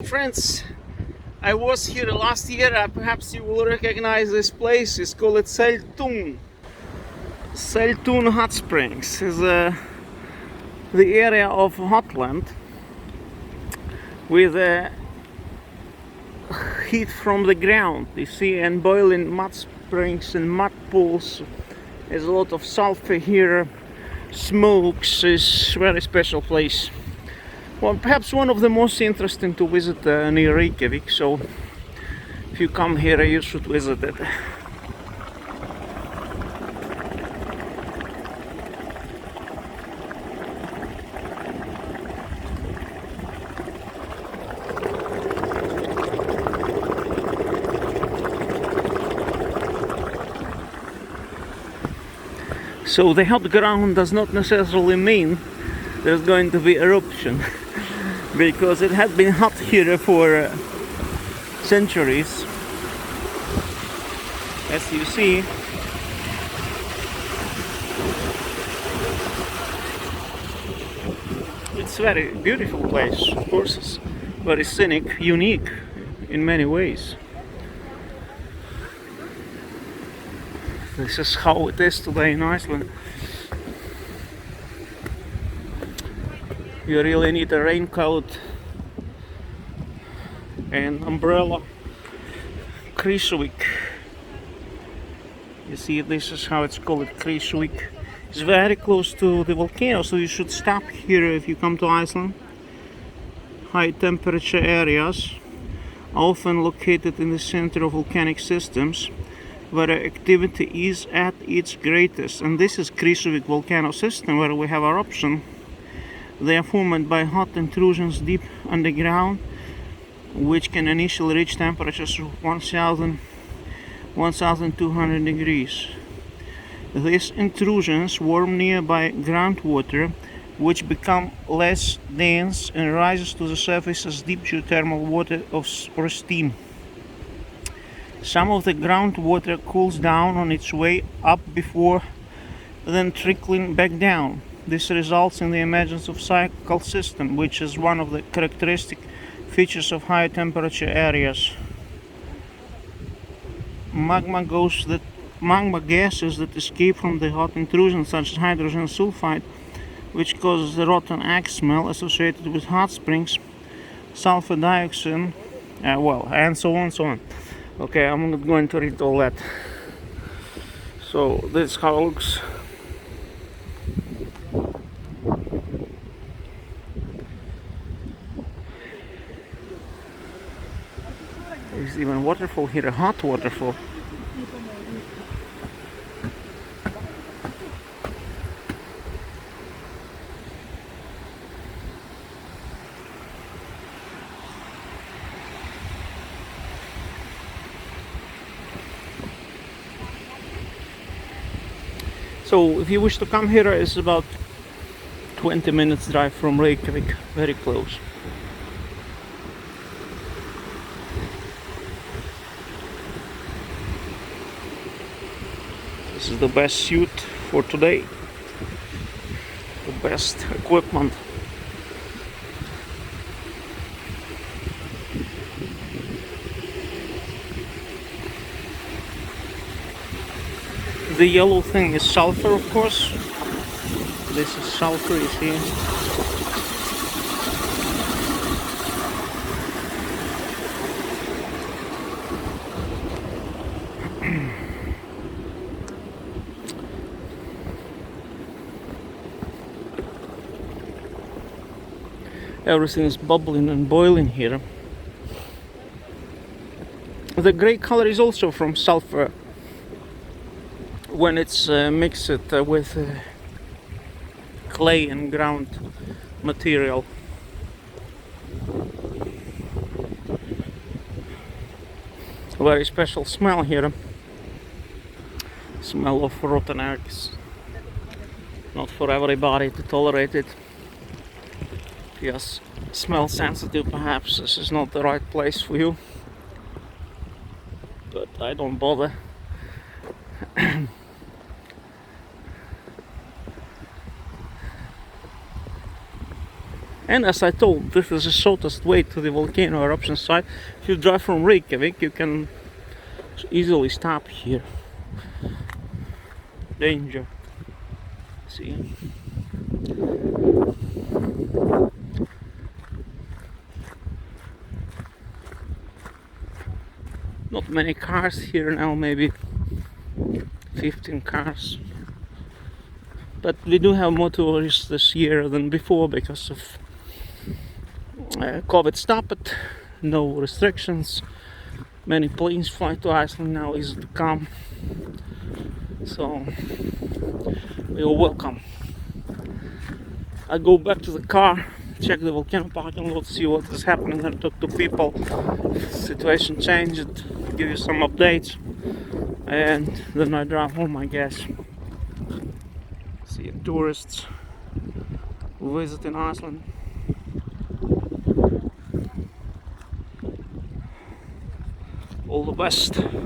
friends, I was here last year. Perhaps you will recognize this place. It's called Seltún. Seltún hot springs is the area of hotland with heat from the ground, you see, and boiling mud springs and mud pools. There's a lot of sulfur here, smokes. Is very special place. Well, perhaps one of the most interesting to visit near Reykjavik, so if you come here you should visit it. So the hot ground does not necessarily mean there's going to be eruption, because it had been hot here for centuries. As you see, it's a very beautiful place. Of course, it's very scenic, unique in many ways. This is how it is today in Iceland. You really need a raincoat and umbrella. Krýsuvik. You see, this is how it's called, Krýsuvik. It's very close to the volcano, so you should stop here if you come to Iceland. High temperature areas, often located in the center of volcanic systems, where activity is at its greatest. And this is Krýsuvik volcano system, where we have eruption. They are formed by hot intrusions deep underground, which can initially reach temperatures of 1200 degrees. These intrusions warm nearby groundwater, which become less dense and rises to the surface as deep geothermal water or steam. Some of the groundwater cools down on its way up before then trickling back down. This results in the emergence of cyclical system, which is one of the characteristic features of higher temperature areas. Magma gases that escape from the hot intrusion, such as hydrogen sulfide, which causes the rotten egg smell associated with hot springs, sulfur dioxide, and so on, so on. Okay, I'm not going to read all that. So this is how it looks. There's even a waterfall here, a hot waterfall. So if you wish to come here, it's about 20 minutes drive from Reykjavik, very close. This is the best suit for today, the best equipment. The yellow thing is sulfur, of course. This is sulfur, you see. Everything is bubbling and boiling here. The gray color is also from sulfur when it's mixed with clay and ground material. A very special smell here. Smell of rotten eggs. Not for everybody to tolerate it. Yes, smell sensitive, perhaps this is not the right place for you, but I don't bother. And as I told, this is the shortest way to the volcano eruption site. If you drive from Reykjavik, you can easily stop here. Danger. See? Not many cars here now, maybe 15 cars. But we do have more tourists this year than before because of COVID stopped, no restrictions. Many planes fly to Iceland now, easy to come. So we are welcome. I go back to the car, check the volcano parking lot, see what is happening, and talk to people. If the situation changed, give you some updates, and then I drive home, I guess. See tourists visiting Iceland. All the best.